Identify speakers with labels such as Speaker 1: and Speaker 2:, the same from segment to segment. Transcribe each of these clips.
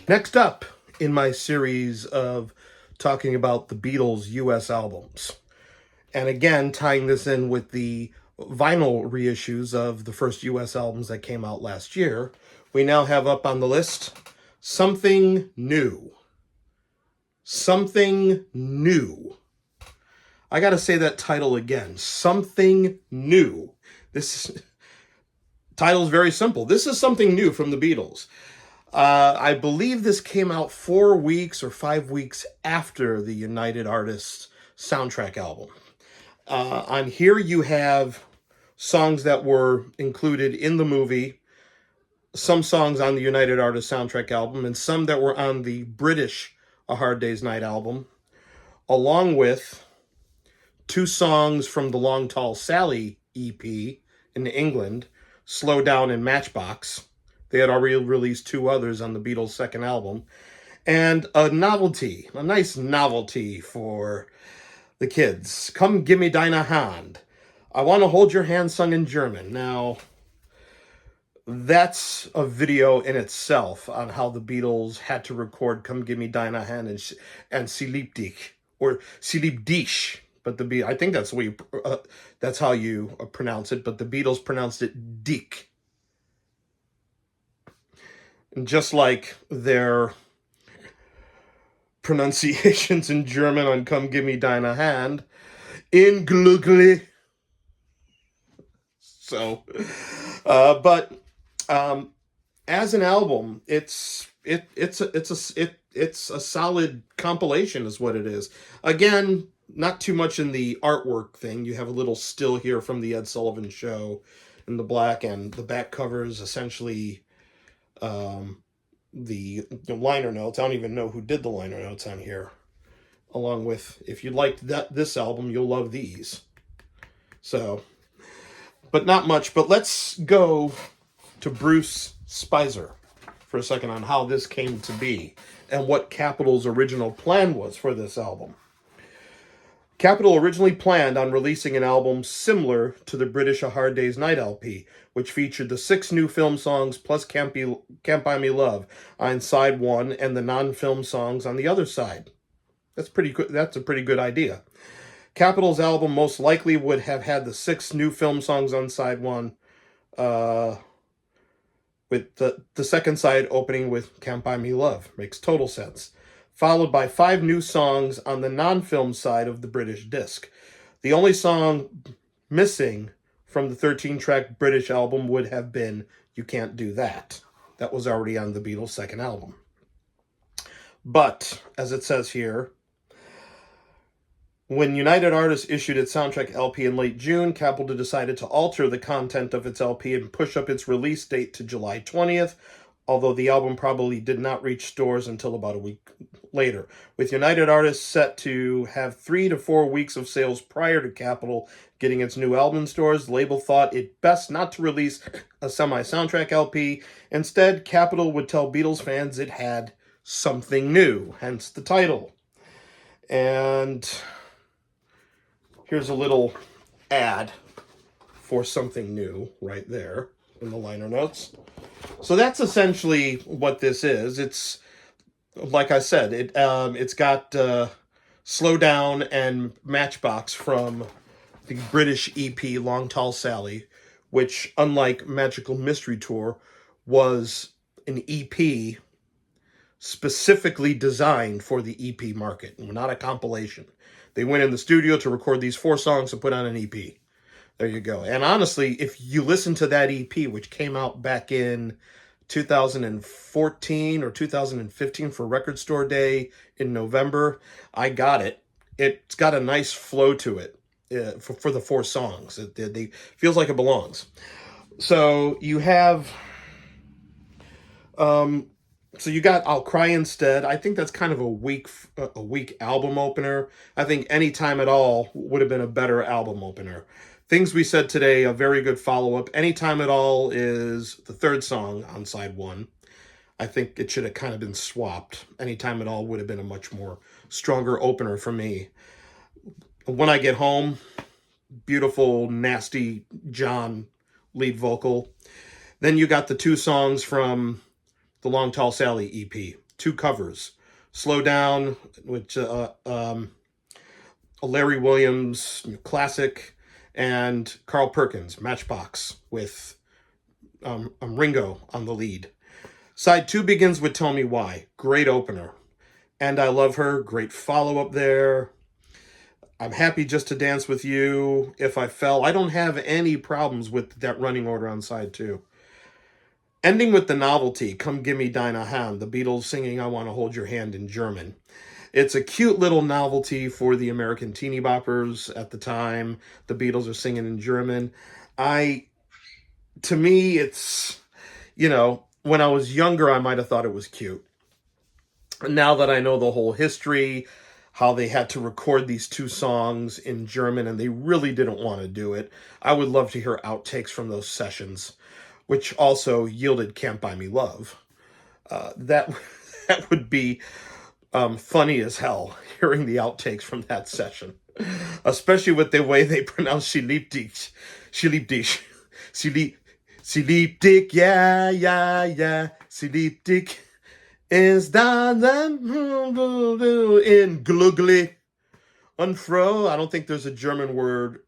Speaker 1: Next up in my series of talking about the Beatles' US albums, and again tying this in with the vinyl reissues of the first US albums that came out last year, we now have up on the list Something New. Something New. I gotta say that title again. Something New. This title is very simple. This is something new from the Beatles. I believe this came out 4 weeks or 5 weeks after the United Artists soundtrack album. On here you have songs that were included in the movie, some songs on the United Artists soundtrack album, and some that were on the British A Hard Day's Night album, along with 2 songs from the Long Tall Sally EP in England, Slow Down and Matchbox. They had already released 2 others on the Beatles' second album. And a novelty, a nice novelty for the kids. Come Gimme Deine Hand. I Want to Hold Your Hand, sung in German. Now, that's a video in itself on how the Beatles had to record Come Gimme Deine Hand and Sie liebt dich, or Sie liebt dich. But I think that's the way that's how you pronounce it, but the Beatles pronounced it Dick. And just like their pronunciations in German on Come Gimme Deine Hand, in Glücklich. So, but as an album, it's a solid compilation, is what it is. Again, not too much in the artwork thing. You have a little still here from the Ed Sullivan Show in the black, and the back cover is essentially the liner notes. I don't even know who did the liner notes on here. Along with, if you liked this album, you'll love these. So, but not much. But let's go to Bruce Spicer for a second on how this came to be and what Capitol's original plan was for this album. Capitol originally planned on releasing an album similar to the British A Hard Day's Night LP, which featured the 6 new film songs plus Can't Buy Me Love on side 1 and the non-film songs on the other side. That's pretty good. That's a pretty good idea. Capitol's album most likely would have had the 6 new film songs on side 1, with the second side opening with Can't Buy Me Love. Makes total sense. Followed by 5 new songs on the non-film side of the British disc. The only song missing from the 13-track British album would have been You Can't Do That. That was already on the Beatles' second album. But, as it says here, when United Artists issued its soundtrack LP in late June, Capitol decided to alter the content of its LP and push up its release date to July 20th, although the album probably did not reach stores until about a week later. With United Artists set to have 3 to 4 weeks of sales prior to Capitol getting its new album in stores, the label thought it best not to release a semi-soundtrack LP. Instead, Capitol would tell Beatles fans it had something new, hence the title. And here's a little ad for Something New right there in the liner notes. So that's essentially what this is. It's, like I said, it's got Slow Down and Matchbox from the British EP Long Tall Sally, which, unlike Magical Mystery Tour, was an EP specifically designed for the EP market, not a compilation. They went in the studio to record these 4 songs and put on an EP. There you go. And honestly, if you listen to that EP, which came out back in 2014 or 2015 for Record Store Day in November, I got it. It's got a nice flow to it for the 4 songs. It feels like it belongs. So you have, so you got I'll Cry Instead. I think that's kind of a weak album opener. I think Anytime at All would have been a better album opener. Things We Said Today, a very good follow-up. Anytime at All is the 3rd song on side 1. I think it should have kind of been swapped. Anytime at All would have been a much more stronger opener for me. When I Get Home, beautiful, nasty John lead vocal. Then you got the 2 songs from the Long Tall Sally EP. two covers. Slow Down, which Larry Williams classic, and Carl Perkins, Matchbox, with Ringo on the lead. Side 2 begins with Tell Me Why. Great opener. And I Love Her. Great follow-up there. I'm Happy Just to Dance with You. If I Fell. I don't have any problems with that running order on side 2. Ending with the novelty, Come Gimme Deine Hand. The Beatles singing I Want to Hold Your Hand in German. It's a cute little novelty for the American teeny boppers at the time. The Beatles are singing in German. To me, it's, when I was younger, I might have thought it was cute. Now that I know the whole history, how they had to record these two songs in German, and they really didn't want to do it, I would love to hear outtakes from those sessions, which also yielded Can't Buy Me Love. That would be funny as hell, hearing the outtakes from that session. Especially with the way they pronounce Sie liebt dich. Sie liebt dich. Sie liebt dich, yeah, yeah, yeah. Sie liebt dich. Is that in glugly und froh? I don't think there's a German word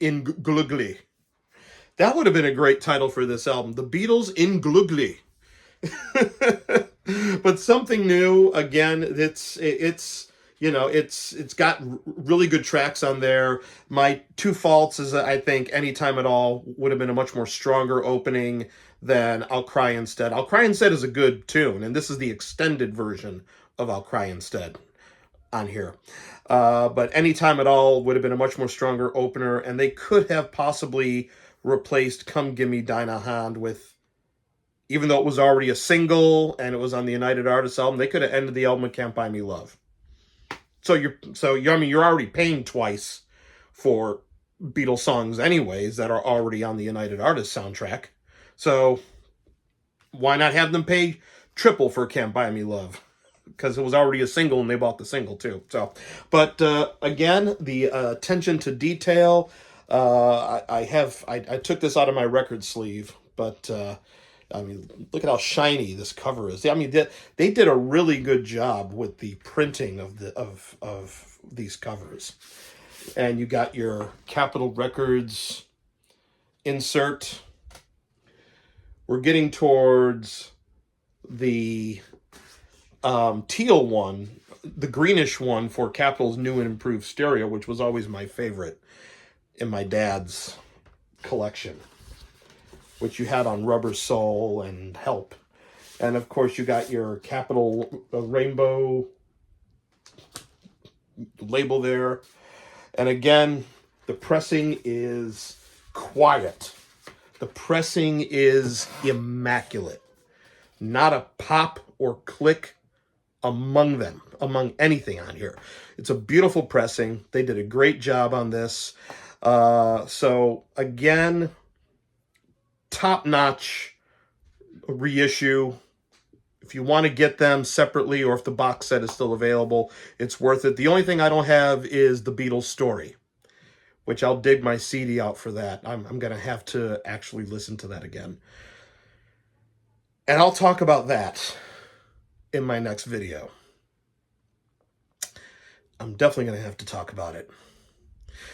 Speaker 1: in glugly. That would have been a great title for this album. The Beatles in glugly. But something new. Again, it's got really good tracks on there. My two faults is that I think Anytime at All would have been a much more stronger opening than I'll Cry Instead. I'll Cry Instead is a good tune, and this is the extended version of I'll Cry Instead on here. But Anytime at All would have been a much more stronger opener, and they could have possibly replaced Come Gimme Deine Hand with, even though it was already a single and it was on the United Artists album, they could have ended the album with Can't Buy Me Love. So you're already paying twice for Beatles songs anyways that are already on the United Artists soundtrack. So why not have them pay triple for Can't Buy Me Love? Because it was already a single and they bought the single too. So, but again, the attention to detail. I took this out of my record sleeve, but look at how shiny this cover is. They did a really good job with the printing of these covers. And you got your Capitol Records insert. We're getting towards the teal one, the greenish one for Capitol's new and improved stereo, which was always my favorite in my dad's collection, which you had on Rubber Soul and Help. And of course you got your Capitol rainbow label there. And again, the pressing is quiet. The pressing is immaculate. Not a pop or click among anything on here. It's a beautiful pressing. They did a great job on this. So again, top-notch reissue. If you want to get them separately or if the box set is still available, it's worth it. The only thing I don't have is the Beatles story, which I'll dig my CD out for that. I'm going to have to actually listen to that again. And I'll talk about that in my next video. I'm definitely going to have to talk about it.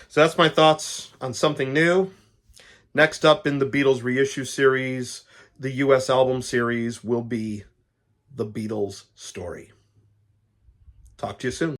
Speaker 1: So that's my thoughts on something new. Next up in the Beatles reissue series, the US album series, will be the Beatles story. Talk to you soon.